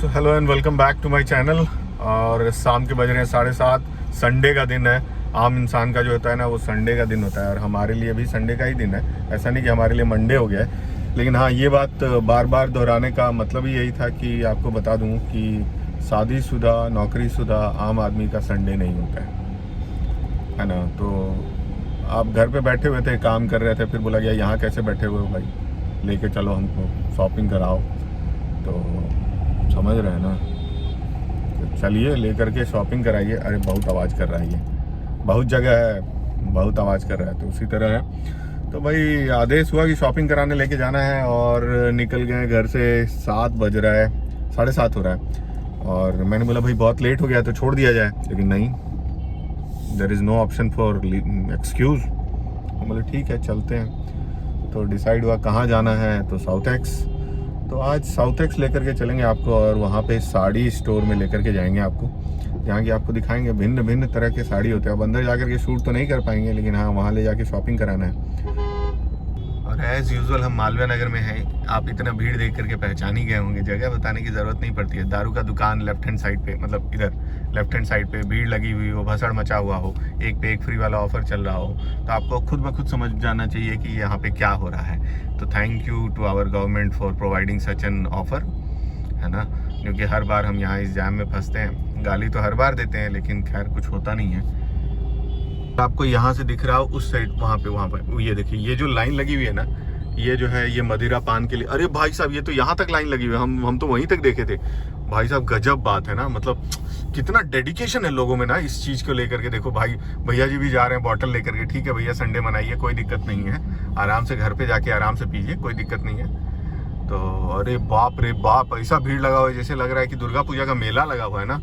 So hello and welcome back to my channel. और शाम के बज रहे हैं 7:30। संडे का दिन है। आम इंसान का जो होता है ना, वो संडे का दिन होता है और हमारे लिए भी संडे का ही दिन है। ऐसा नहीं कि हमारे लिए मंडे हो गया है, लेकिन हाँ, ये बात बार बार दोहराने का मतलब ही यही था कि आपको बता दूं कि शादीशुदा नौकरीशुदा आम आदमी का संडे नहीं होता है ना। तो आप घर पे बैठे हुए थे, काम कर रहे थे, फिर बोला गया यहाँ कैसे बैठे हुए हो भाई, लेके चलो हमको शॉपिंग कराओ। तो समझ रहे हैं ना, तो चलिए लेकर के शॉपिंग कराइए। अरे बहुत आवाज़ कर रहा है, ये बहुत जगह है, बहुत आवाज़ कर रहा है, तो उसी तरह है। तो भाई आदेश हुआ कि शॉपिंग कराने लेके जाना है और निकल गए घर से। 7 बज रहा है, 7:30 हो रहा है। और मैंने बोला भाई बहुत लेट हो गया तो छोड़ दिया जाए, लेकिन नहीं, there is no option for excuse. बोले ठीक है चलते हैं। तो डिसाइड हुआ कहाँ जाना है, तो साउथ एक्स। तो आज साउथ एक्स लेकर के चलेंगे आपको और वहाँ पे साड़ी स्टोर में लेकर के जाएंगे आपको, जहाँ की आपको दिखाएंगे भिन्न भिन्न तरह के साड़ी होते हैं। अब अंदर जाकर के शूट तो नहीं कर पाएंगे, लेकिन हाँ वहाँ ले जाके शॉपिंग कराना है। और एज़ यूजुअल हम मालवीय नगर में हैं। आप इतना भीड़ देख करके पहचान ही गए होंगे, जगह बताने की ज़रूरत नहीं पड़ती है। दारू का दुकान लेफ्ट हैंड साइड पे, मतलब इधर लेफ्ट हैंड साइड पे भीड़ लगी हुई हो, भसड़ मचा हुआ हो, एक पे एक फ्री वाला ऑफर चल रहा हो, तो आपको खुद ब खुद समझ जाना चाहिए कि यहाँ पे क्या हो रहा है। तो thank you to our government for providing such an offer, है ना। क्योंकि हर बार हम यहाँ इस जैम में फंसते हैं। गाली तो हर बार देते हैं, लेकिन खैर कुछ होता नहीं है। आपको यहाँ से दिख रहा हो उस साइड, वहाँ पे ये देखिए, ये जो लाइन लगी हुई है ना, ये जो है ये मदिरा पान के लिए। अरे भाई साहब, ये तो यहाँ तक लाइन लगी हुई है, हम तो वहीं तक देखे थे। भाई साहब गजब बात है ना, मतलब कितना डेडिकेशन है लोगों में ना इस चीज़ को लेकर के। देखो भाई, भैया जी भी जा रहे हैं बॉटल लेकर के। ठीक है भैया, संडे मनाइए, कोई दिक्कत नहीं है, आराम से घर पे जाके आराम से पीजिए, कोई दिक्कत नहीं है। तो अरे बाप रे बाप, ऐसा भीड़ लगा हुआ है जैसे लग रहा है कि दुर्गा पूजा का मेला लगा हुआ है ना।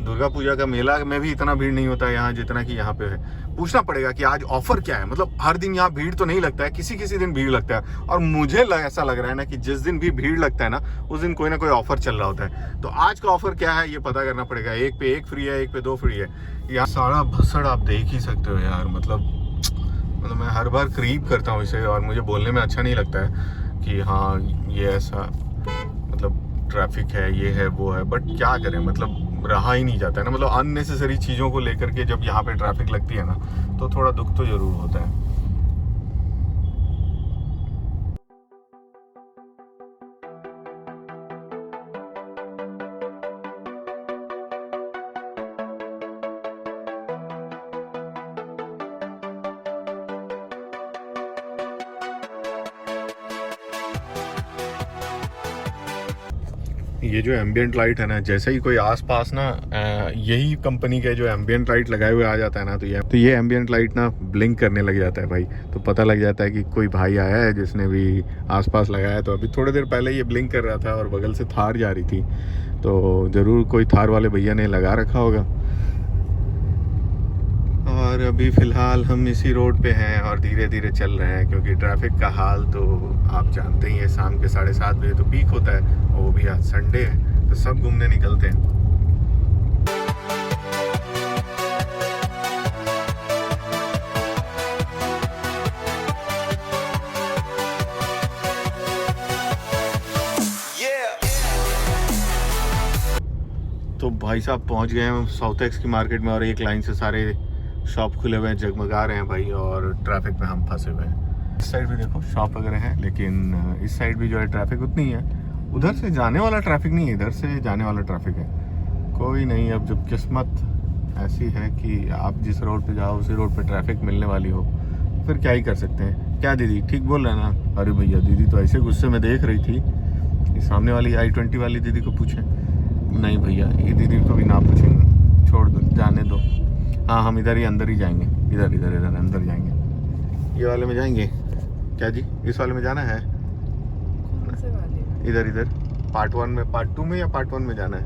दुर्गा पूजा का मेला में भी इतना भीड़ नहीं होता है यहाँ जितना कि यहाँ पे है। पूछना पड़ेगा कि आज ऑफर क्या है। मतलब हर दिन यहाँ भीड़ तो नहीं लगता है, किसी किसी दिन भीड़ लगता है। और मुझे ऐसा लग रहा है ना कि जिस दिन भी भीड़ लगता है ना, उस दिन कोई ना कोई ऑफर चल रहा होता है। तो आज का ऑफर क्या है ये पता करना पड़ेगा। 1 पे 1 फ्री है, 1 पे 2 फ्री है। यहाँ सारा भसड़ आप देख ही सकते हो यार। मतलब मैं हर बार क्रीप करता हूँ इसे, और मुझे बोलने में अच्छा नहीं लगता है कि हाँ ये ऐसा मतलब ट्रैफिक है, ये है वो है, बट क्या करें, मतलब रहा ही नहीं जाता है ना। मतलब अननेसेसरी चीज़ों को लेकर के जब यहाँ पे ट्रैफिक लगती है ना, तो थोड़ा दुख तो जरूर होता है। ये जो एम्बियंट लाइट है ना, जैसे ही कोई आसपास ना यही कंपनी के जो एम्बियंट लाइट लगाए हुए आ जाता है ना, तो ये एम्बियंट लाइट ना ब्लिंक करने लग जाता है भाई। तो पता लग जाता है कि कोई भाई आया है जिसने भी आसपास लगाया। तो अभी थोड़ी देर पहले ये ब्लिंक कर रहा था और बगल से थार जा रही थी, तो ज़रूर कोई थार वाले भैया ने लगा रखा होगा। और अभी फ़िलहाल हम इसी रोड पे हैं और धीरे धीरे चल रहे हैं, क्योंकि ट्रैफिक का हाल तो आप जानते ही हैं। शाम के 7:30 बजे तो पीक होता है, और वो भी आज संडे है, तो सब घूमने निकलते हैं। तो भाई साहब पहुंच गए हैं साउथ एक्स की मार्केट में, और एक लाइन से सारे शॉप खुले हुए हैं, जगमगा रहे हैं भाई, और ट्रैफिक में हम फंसे हुए हैं। इस साइड भी देखो शॉप वगैरह हैं, लेकिन इस साइड भी जो है ट्रैफिक उतनी है। उधर से जाने वाला ट्रैफिक नहीं है, इधर से जाने वाला ट्रैफिक है। कोई नहीं, अब जब किस्मत ऐसी है कि आप जिस रोड पे जाओ उसी रोड पे ट्रैफिक मिलने वाली हो, फिर क्या ही कर सकते हैं। क्या दीदी ठीक बोल रहे हैं ना? अरे भैया दीदी तो ऐसे गुस्से में देख रही थी कि सामने वाली I-20 वाली दीदी को पूछें। नहीं भैया, ये दीदी को भी ना पूछेंगे, छोड़ दो, जाने दो। हाँ हम इधर ही अंदर ही जाएंगे, इधर इधर इधर अंदर जाएंगे। ये वाले में जाएंगे क्या जी? इस वाले में जाना है? कौन से वाले? इधर इधर पार्ट 1 में, पार्ट 2 में या पार्ट 1 में जाना है?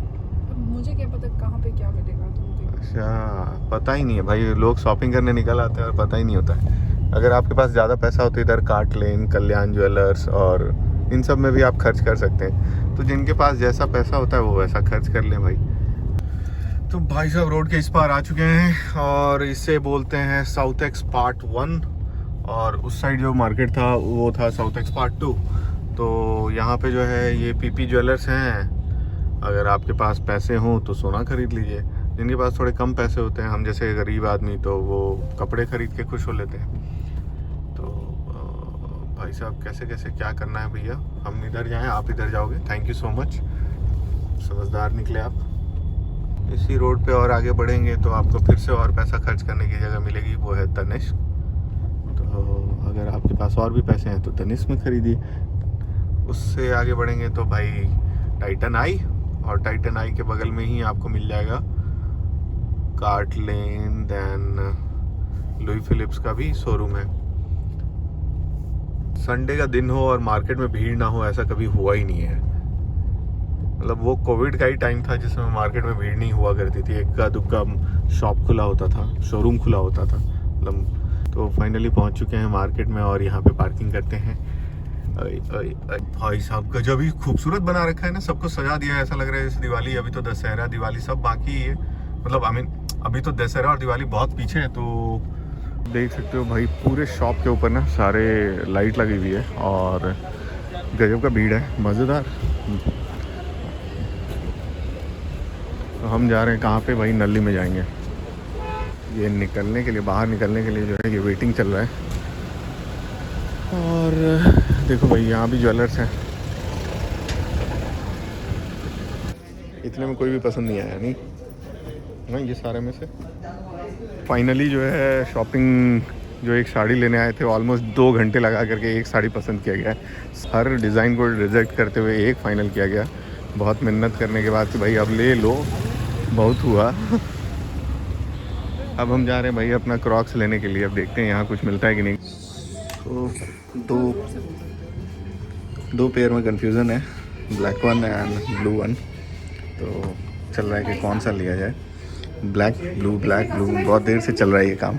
मुझे क्या पता कहाँ पे क्या मिलेगा, तुम देखो। अच्छा, पता ही नहीं है भाई। लोग शॉपिंग करने निकल आते हैं और पता ही नहीं होता है। अगर आपके पास ज़्यादा पैसा हो तो इधर काट लेन, कल्याण ज्वेलर्स और इन सब में भी आप खर्च कर सकते हैं। तो जिनके पास जैसा पैसा होता है वो वैसा खर्च कर लें भाई। तो भाई साहब रोड के इस पार आ चुके हैं, और इसे बोलते हैं साउथ एक्स पार्ट 1, और उस साइड जो मार्केट था वो था साउथ एक्स पार्ट 2। तो यहाँ पे जो है ये PP ज्वेलर्स हैं, अगर आपके पास पैसे हों तो सोना खरीद लीजिए, जिनके पास थोड़े कम पैसे होते हैं, हम जैसे गरीब आदमी, तो वो कपड़े खरीद के खुश हो लेते हैं। तो भाई साहब कैसे कैसे क्या करना है भैया, हम इधर जाएं आप इधर जाओगे, थैंक यू सो मच, समझदार निकले आप। इसी रोड पे और आगे बढ़ेंगे तो आपको फिर से और पैसा खर्च करने की जगह मिलेगी, वो है तनिष्क। तो अगर आपके पास और भी पैसे हैं तो तनिष्क में खरीदिए। उससे आगे बढ़ेंगे तो भाई टाइटन आई, और टाइटन आई के बगल में ही आपको मिल जाएगा कार्ट लेन, देन लुई फिलिप्स का भी शोरूम है। संडे का दिन हो और मार्केट में भीड़ ना हो, ऐसा कभी हुआ ही नहीं है। मतलब वो कोविड का ही टाइम था जिसमें मार्केट में भीड़ नहीं हुआ करती थी, इक्का दुक्का शॉप खुला होता था, शोरूम खुला होता था मतलब। तो फाइनली पहुंच चुके हैं मार्केट में और यहाँ पे पार्किंग करते हैं। भाई साहब गजब ही खूबसूरत बना रखा है ना, सबको सजा दिया है, ऐसा लग रहा है जैसे दिवाली, अभी तो दशहरा दिवाली सब बाकी ही है, मतलब आई मीन अभी तो दशहरा और दिवाली बहुत पीछे है। तो देख सकते हो भाई पूरे शॉप के ऊपर ना सारे लाइट लगी हुई है और गजब का भीड़ है, मज़ेदार। तो हम जा रहे हैं कहाँ पे भाई, नल्ली में जाएंगे। ये निकलने के लिए, बाहर निकलने के लिए जो है ये वेटिंग चल रहा है। और देखो भाई यहाँ भी ज्वेलर्स हैं, इतने में कोई भी पसंद नहीं आया नहीं ना, ये सारे में से फाइनली जो है शॉपिंग, जो एक साड़ी लेने आए थे ऑलमोस्ट 2 घंटे लगा करके एक साड़ी पसंद किया गया है। हर डिज़ाइन को रिजेक्ट करते हुए एक फ़ाइनल किया गया, बहुत मेहनत करने के बाद कि भाई अब ले लो, बहुत हुआ। अब हम जा रहे हैं भाई अपना क्रॉक्स लेने के लिए, अब देखते हैं यहाँ कुछ मिलता है कि नहीं। तो दो पेयर में कंफ्यूजन है, black one and blue one. तो चल रहा है कि कौन सा लिया जाए, ब्लैक ब्लू, बहुत देर से चल रहा है ये काम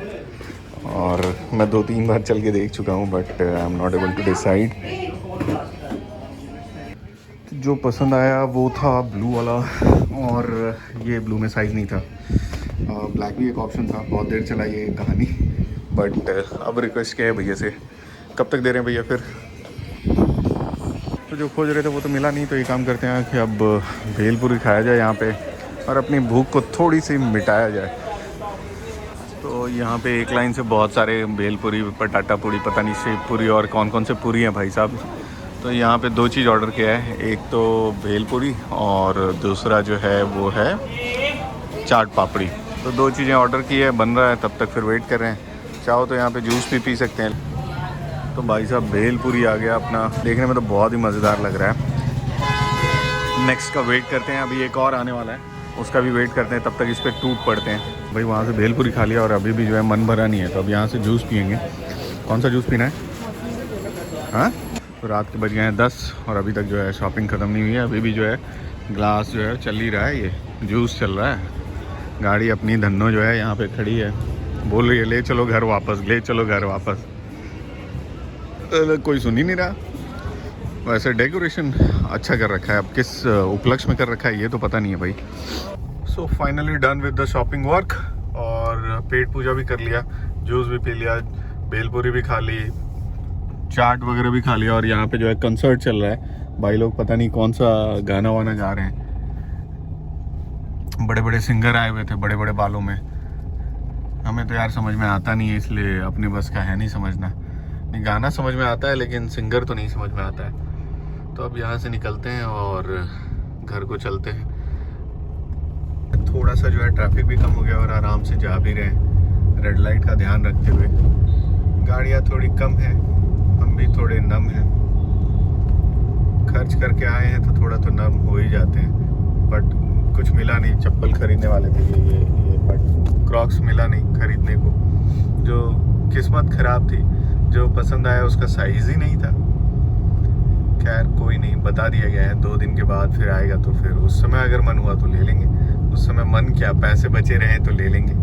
और मैं 2-3 बार चल के देख चुका हूँ, but I am not able to decide. जो पसंद आया वो था ब्लू वाला, और ये ब्लू में साइज़ नहीं था। ब्लैक भी एक ऑप्शन था, बहुत देर चला ये कहानी, बट अब रिक्वेस्ट किया है भैया से, कब तक दे रहे हैं भैया फिर। तो जो खोज रहे थे वो तो मिला नहीं, तो ये काम करते हैं कि अब भेलपुरी खाया जाए यहाँ पे और अपनी भूख को थोड़ी सी मिटाया जाए। तो यहाँ पे एक लाइन से बहुत सारे भेलपुरी, पटाटा पूरी, पता नहीं शेप पूरी और कौन कौन से पूरी हैं भाई साहब। तो यहाँ पे 2 चीज़ ऑर्डर किया है, एक तो भेलपुरी और दूसरा जो है वो है चाट पापड़ी। तो 2 चीज़ें ऑर्डर की है, बन रहा है, तब तक फिर वेट कर रहे हैं। चाहो तो यहाँ पे जूस भी पी सकते हैं। तो भाई साहब भेलपुरी आ गया अपना, देखने में तो बहुत ही मज़ेदार लग रहा है। नेक्स्ट का वेट करते हैं, अभी एक और आने वाला है, उसका भी वेट करते हैं, तब तक इस पर टूट पड़ते हैं। भाई वहाँ से भेलपुरी खा लिया और अभी भी जो है मन भरा नहीं है, तो अब यहाँ से जूस पियेंगे। कौन सा जूस पीना है? हाँ, तो रात के बज गए हैं 10 और अभी तक जो है शॉपिंग ख़त्म नहीं हुई है। अभी भी जो है ग्लास जो है चल ही रहा है, ये जूस चल रहा है। गाड़ी अपनी धन्नो जो है यहाँ पे खड़ी है, बोल रही है ले चलो घर वापस, ले चलो घर वापस। कोई सुन ही नहीं रहा। वैसे डेकोरेशन अच्छा कर रखा है, अब किस उपलक्ष्य में कर रखा है ये तो पता नहीं है भाई। So finally done with the shopping work, और पेट पूजा भी कर लिया, जूस भी पी लिया, भेलपुरी भी खा ली, चाट वगैरह भी खा लिया, और यहाँ पे जो है कंसर्ट चल रहा है। भाई लोग पता नहीं कौन सा गाना वाना गा रहे हैं, बड़े बड़े सिंगर आए हुए थे बड़े बड़े बालों में। हमें तो यार समझ में आता नहीं है, इसलिए अपनी बस का है नहीं समझना। नहीं, गाना समझ में आता है लेकिन सिंगर तो नहीं समझ में आता है। तो अब यहाँ से निकलते हैं और घर को चलते हैं। थोड़ा सा जो है ट्रैफिक भी कम हो गया और आराम से जा भी रहे हैं, रेड लाइट का ध्यान रखते हुए। गाड़ियाँ थोड़ी कम हैं, हम भी थोड़े नम हैं। खर्च करके आए हैं तो थोड़ा तो नम हो ही जाते हैं, बट कुछ मिला नहीं। चप्पल खरीदने वाले थे ये बट क्रॉक्स मिला नहीं खरीदने को। जो किस्मत ख़राब थी, जो पसंद आया उसका साइज़ ही नहीं था। खैर कोई नहीं, बता दिया गया है 2 दिन के बाद फिर आएगा, तो फिर उस समय अगर मन हुआ तो ले लेंगे। उस समय मन क्या, पैसे बचे रहे तो ले लेंगे।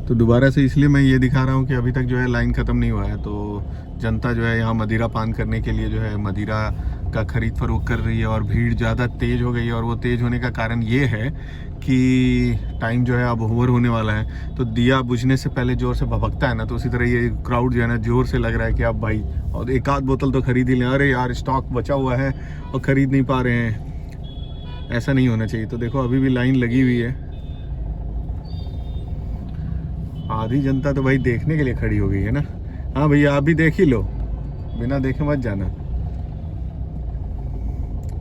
तो दोबारा से इसलिए मैं ये दिखा रहा हूँ कि अभी तक जो है लाइन ख़त्म नहीं हुआ है, तो जनता जो है यहाँ मदिरा पान करने के लिए जो है मदिरा का खरीद फरोख्त कर रही है और भीड़ ज़्यादा तेज़ हो गई है। और वो तेज़ होने का कारण ये है कि टाइम जो है अब ओवर होने वाला है, तो दिया बुझने से पहले जोर से भभकता है ना, तो उसी तरह ये क्राउड जो है ना जोर से लग रहा है कि अब भाई और एक आध बोतल तो खरीद ही लें। अरे यार स्टॉक बचा हुआ है और ख़रीद नहीं पा रहे हैं, ऐसा नहीं होना चाहिए। तो देखो अभी भी लाइन लगी हुई है, आधी जनता तो भाई देखने के लिए खड़ी हो गई है ना। हाँ भैया आप भी देख ही लो, बिना देखे मत जाना।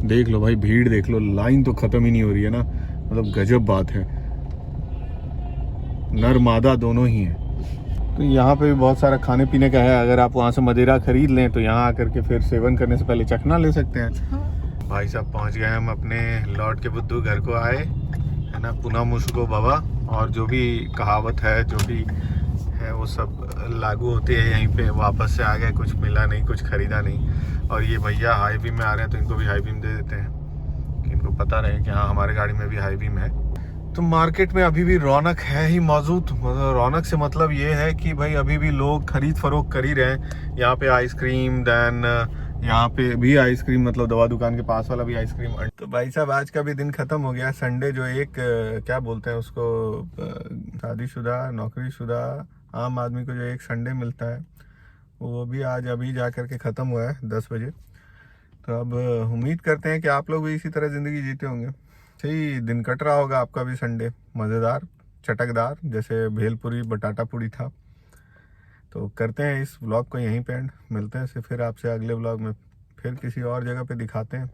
देख लो भाई भीड़ देख लो, लाइन तो खत्म ही नहीं हो रही है ना, मतलब गजब बात है, नर मादा दोनों ही हैं। तो यहाँ पे भी बहुत सारा खाने पीने का है, अगर आप वहाँ से मदिरा खरीद लें तो यहाँ आकर के फिर सेवन करने से पहले चखना ले सकते हैं। भाई साहब पहुँच गए हम अपने लौट के बुद्धू घर को आए, है ना, पुनः मुझको बाबा, और जो भी कहावत है जो भी है वो सब लागू होती है यहीं पे। वापस से आ गए, कुछ मिला नहीं, कुछ खरीदा नहीं। और ये भैया हाई बीम में आ रहे हैं तो इनको भी हाई बीम दे देते हैं कि इनको पता रहे कि हाँ हमारे गाड़ी में भी हाई बीम है। तो मार्केट में अभी भी रौनक है ही मौजूद। मतलब रौनक से मतलब ये है कि भाई अभी भी लोग खरीद फरोख्त कर ही रहे हैं। यहाँ पे आइसक्रीम, देन यहाँ पे भी आइसक्रीम, मतलब दवा दुकान के पास वाला भी आइसक्रीम। तो भाई साहब आज का भी दिन खत्म हो गया। संडे जो एक क्या बोलते हैं उसको, शादीशुदा नौकरीशुदा आम आदमी को जो एक संडे मिलता है वो भी आज अभी जा कर के ख़त्म हुआ है 10 बजे। तो अब उम्मीद करते हैं कि आप लोग भी इसी तरह ज़िंदगी जीते होंगे। सही दिन कट रहा होगा आपका भी संडे, मज़ेदार चटकदार, जैसे भेलपुरी बटाटा पूड़ी था। तो करते हैं इस व्लॉग को यहीं पे एंड, मिलते हैं फिर आपसे अगले व्लॉग में, फिर किसी और जगह पे दिखाते हैं।